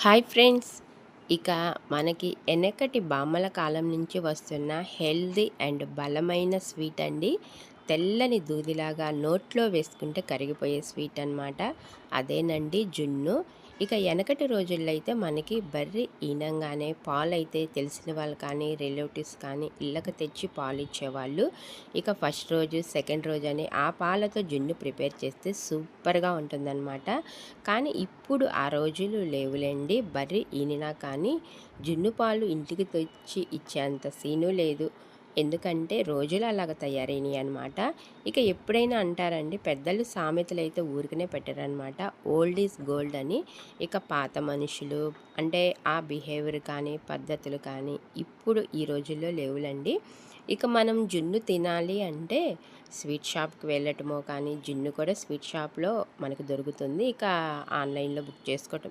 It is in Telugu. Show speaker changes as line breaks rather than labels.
Hi friends. ఇక మనకి వెనకటి బామ్మల కాలం నుంచి వస్తున్న హెల్దీ అండ్ బలమైన స్వీట్ అండి. తెల్లని దూదిలాగా నోట్లో వేసుకుంటే కరిగిపోయే స్వీట్ అనమాట. అదేనండి జున్ను. ఇక వెనకటి రోజుల్లో అయితే మనకి బర్రె ఈనంగానే పాలైతే తెలిసిన వాళ్ళు కానీ రిలేటివ్స్ కానీ ఇళ్ళకి తెచ్చి పాలు ఇచ్చేవాళ్ళు. ఇక ఫస్ట్ రోజు సెకండ్ రోజు అని ఆ పాలతో జున్ను ప్రిపేర్ చేస్తే సూపర్గా ఉంటుందన్నమాట. కానీ ఇప్పుడు ఆ రోజులు లేవులేండి. బర్రె ఈనినా కానీ జున్ను పాలు ఇంటికి తెచ్చి ఇచ్చేంత సీను లేదు. ఎందుకంటే రోజులు అలాగ తయారైనయి అనమాట. ఇక ఎప్పుడైనా అంటారండి పెద్దలు సామెతలైతే ఊరికనే పెట్టరనమాట. ఓల్డ్ ఈజ్ గోల్డ్ అని. ఇక పాత మనుషులు అంటే ఆ బిహేవియర్ కానీ పద్ధతులు కానీ ఇప్పుడు ఈ రోజుల్లో లేవులండి. ఇక మనం జున్ను తినాలి అంటే స్వీట్ షాప్‌కి వెళ్ళటమో కానీ జున్ను కూడా స్వీట్ షాప్‌లో మనకు దొరుకుతుంది. ఇక ఆన్‌లైన్‌లో బుక్ చేసుకోవటం